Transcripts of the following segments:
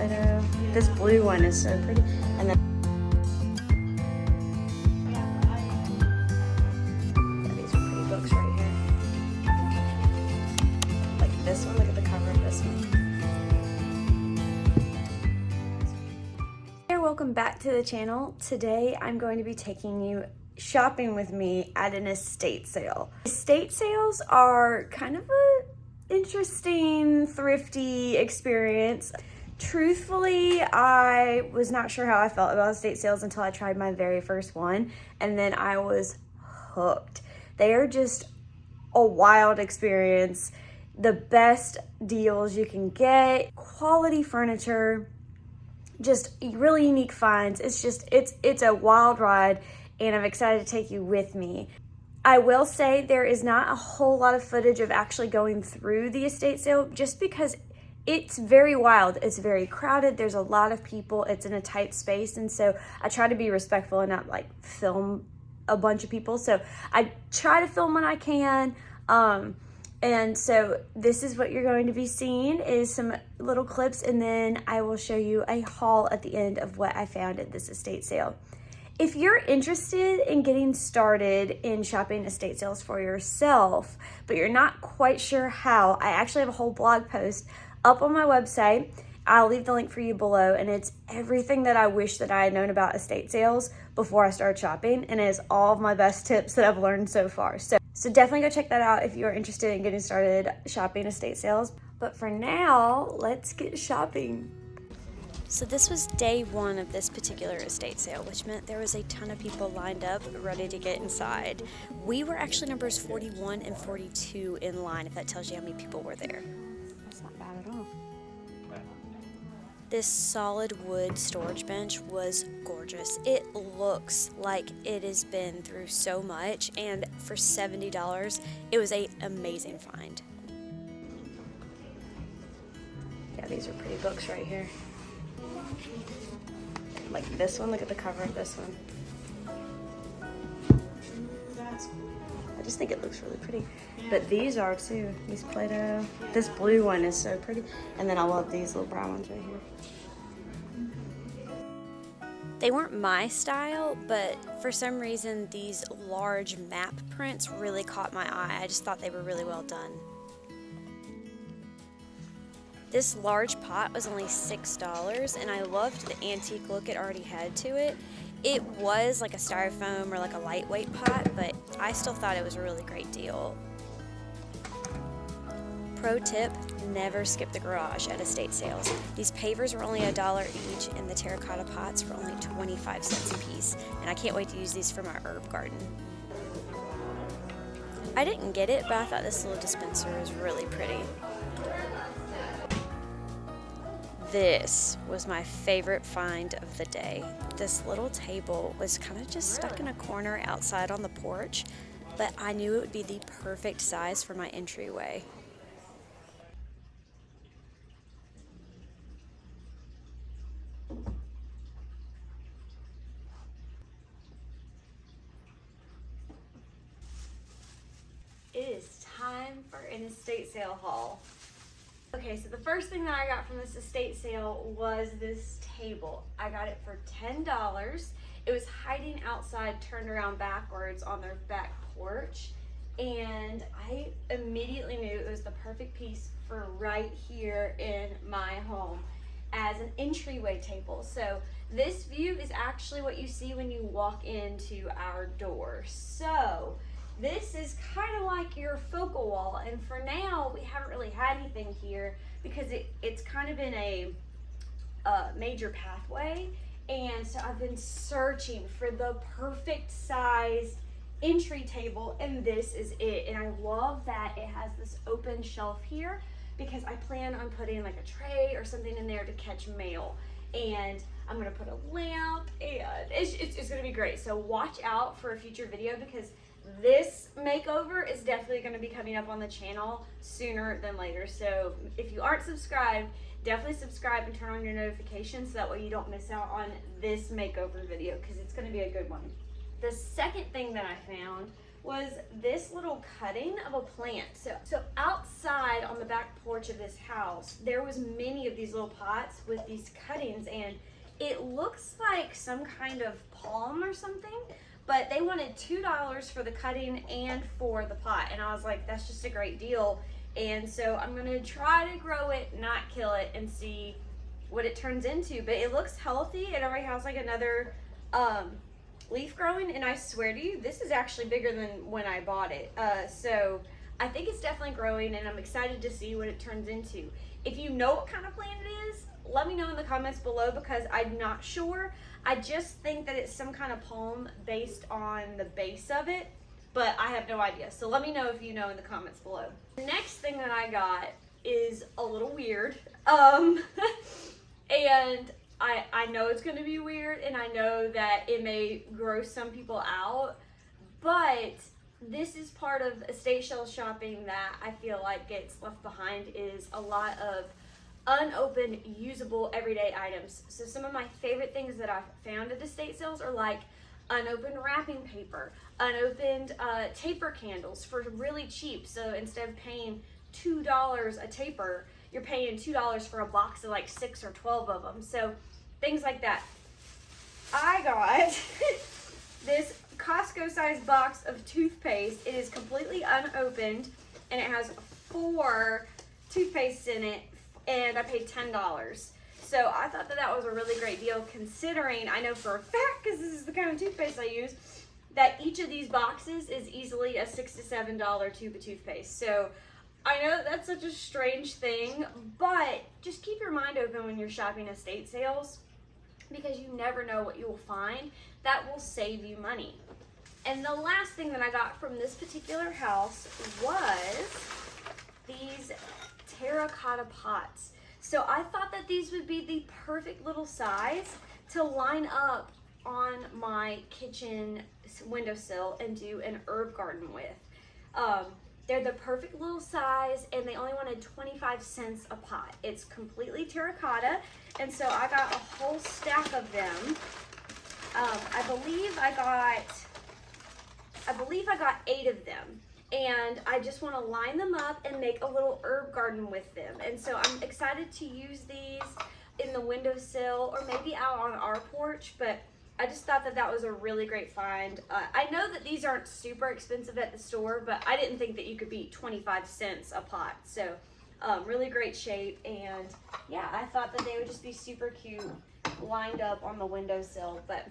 Play-Doh. This blue one is so pretty. And then yeah, these are pretty books right here. Like this one, look at the cover of this one. Hey, welcome back to the channel. Today I'm going to be taking you shopping with me at an estate sale. Estate sales are kind of a interesting, thrifty experience. Truthfully, I was not sure how I felt about estate sales until I tried my very first one, and then I was hooked. They are just a wild experience. The best deals you can get, quality furniture, just really unique finds. It's a wild ride, and I'm excited to take you with me. I will say there is not a whole lot of footage of actually going through the estate sale just because it's very wild. It's very crowded. There's a lot of people. It's in a tight space. And so I try to be respectful and not like film a bunch of people. So I try to film when I can. And so this is what you're going to be seeing is some little clips, and then I will show you a haul at the end of what I found at this estate sale. If you're interested in getting started in shopping estate sales for yourself, but you're not quite sure how, I actually have a whole blog post up on my website. I'll leave the link for you below, and it's everything that I wish that I had known about estate sales before I started shopping, and it is all of my best tips that I've learned so far. So definitely go check that out if you're interested in getting started shopping estate sales. But for now, let's get shopping. So this was day one of this particular estate sale, which meant there was a ton of people lined up ready to get inside. We were actually numbers 41 and 42 in line, if that tells you how many people were there. That's not bad at all. This solid wood storage bench was gorgeous. It looks like it has been through so much, and for $70, it was an amazing find. Yeah, these are pretty books right here. Like this one, look at the cover of this one. I just think it looks really pretty. But these are too, these Play-Doh. This blue one is so pretty. And then I love these little brown ones right here. They weren't my style, but for some reason these large map prints really caught my eye. I just thought they were really well done. This large pot was only $6, and I loved the antique look it already had to it. It was like a styrofoam or like a lightweight pot, but I still thought it was a really great deal. Pro tip, never skip the garage at estate sales. These pavers were only $1 each, and the terracotta pots were only 25 cents a piece, and I can't wait to use these for my herb garden. I didn't get it, but I thought this little dispenser was really pretty. This was my favorite find of the day. This little table was kind of just stuck in a corner outside on the porch, but I knew it would be the perfect size for my entryway. It is time for an estate sale haul. Okay, so the first thing that I got from this estate sale was this table. I got it for $10. It was hiding outside, turned around backwards on their back porch, and I immediately knew it was the perfect piece for right here in my home as an entryway table. So this view is actually what you see when you walk into our door. So this is kind of like your focal wall, and for now we haven't really had anything here because it's kind of in a major pathway, and so I've been searching for the perfect sized entry table, and this is it. And I love that it has this open shelf here because I plan on putting like a tray or something in there to catch mail, and I'm gonna put a lamp, and it's gonna be great. So watch out for a future video because this makeover is definitely going to be coming up on the channel sooner than later. So if you aren't subscribed, definitely subscribe and turn on your notifications so that way you don't miss out on this makeover video because it's going to be a good one. The second thing that I found was this little cutting of a plant. So outside on the back porch of this house, there was many of these little pots with these cuttings, and it looks like some kind of palm or something, but they wanted $2 for the cutting and for the pot. And I was like, that's just a great deal. And so I'm gonna try to grow it, not kill it, and see what it turns into. But it looks healthy. It already has like another leaf growing, and I swear to you, this is actually bigger than when I bought it. So I think it's definitely growing, and I'm excited to see what it turns into. If you know what kind of plant it is, let me know in the comments below, because I'm not sure. I just think that it's some kind of palm based on the base of it, but I have no idea. So let me know if you know in the comments below. The next thing that I got is a little weird. And I know it's gonna be weird, and I know that it may gross some people out, but this is part of estate sale shopping that I feel like gets left behind, is a lot of unopened, usable, everyday items. So some of my favorite things that I've found at estate sales are like unopened wrapping paper, unopened taper candles for really cheap. So instead of paying $2 a taper, you're paying $2 for a box of like 6 or 12 of them. So things like that. I got this Costco sized box of toothpaste. It is completely unopened, and it has 4 toothpastes in it, and I paid $10. So I thought that that was a really great deal, considering I know for a fact, because this is the kind of toothpaste I use, that each of these boxes is easily a $6 to $7 tube of toothpaste. So I know that's such a strange thing, but just keep your mind open when you're shopping estate sales, because you never know what you will find that will save you money. And the last thing that I got from this particular house was these terracotta pots. So I thought that these would be the perfect little size to line up on my kitchen windowsill and do an herb garden with. They're the perfect little size, and they only wanted 25 cents a pot. It's completely terracotta, and so I got a whole stack of them. I believe I got 8 of them, and I just want to line them up and make a little herb garden with them. And so I'm excited to use these in the windowsill or maybe out on our porch, but I just thought that that was a really great find. I know that these aren't super expensive at the store, but I didn't think that you could beat 25 cents a pot. So really great shape, and yeah, I thought that they would just be super cute lined up on the windowsill. But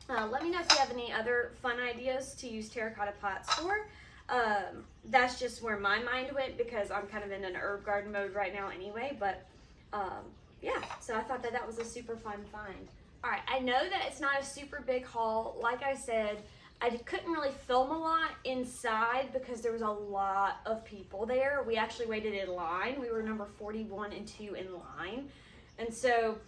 let me know if you have any other fun ideas to use terracotta pots for. That's just where my mind went, because I'm kind of in an herb garden mode right now anyway. But yeah, so I thought that that was a super fun find. All right, I know that it's not a super big haul. Like I said, I couldn't really film a lot inside because there was a lot of people there. We actually waited in line. We were number 41 and 2 in line. And so,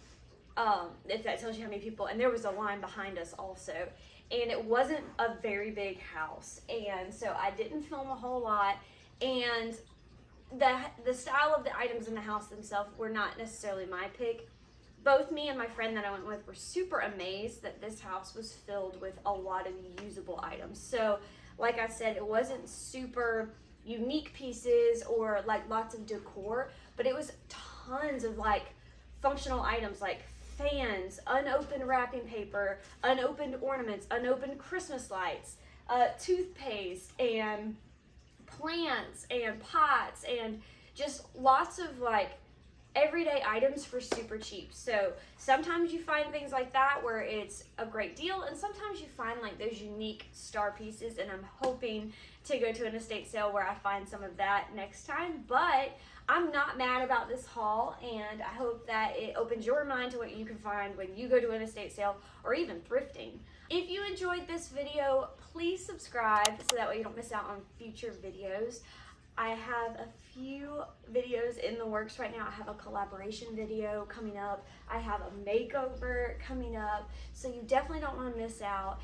if that tells you how many people, and there was a line behind us also. And it wasn't a very big house. And so I didn't film a whole lot. And the style of the items in the house themselves were not necessarily my pick. Both me and my friend that I went with were super amazed that this house was filled with a lot of usable items. So, like I said, it wasn't super unique pieces or like lots of decor, but it was tons of like functional items like fans, unopened wrapping paper, unopened ornaments, unopened Christmas lights, toothpaste, and plants and pots, and just lots of like everyday items for super cheap. So sometimes you find things like that where it's a great deal, and sometimes you find like those unique star pieces, and I'm hoping to go to an estate sale where I find some of that next time. But I'm not mad about this haul, and I hope that it opens your mind to what you can find when you go to an estate sale or even thrifting. If you enjoyed this video, please subscribe so that way you don't miss out on future videos. I have a few videos in the works right now. I have a collaboration video coming up. I have a makeover coming up. So you definitely don't want to miss out.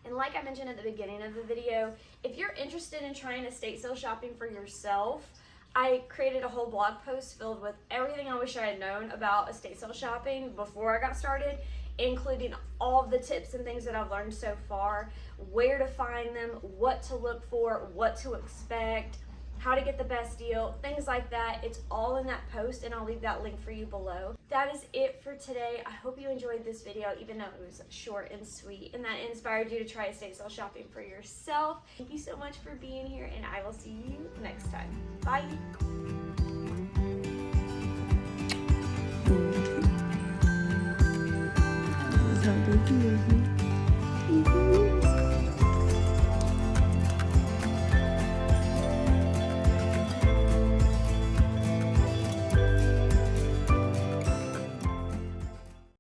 And like I mentioned at the beginning of the video, if you're interested in trying estate sale shopping for yourself, I created a whole blog post filled with everything I wish I had known about estate sale shopping before I got started. including all of the tips and things that I've learned so far, where to find them, what to look for, what to expect, how to get the best deal, things like that. It's all in that post, and I'll leave that link for you below. That is it for today. I hope you enjoyed this video, even though it was short and sweet, and that inspired you to try estate sale shopping for yourself. Thank you so much for being here, and I will see you next time. Bye.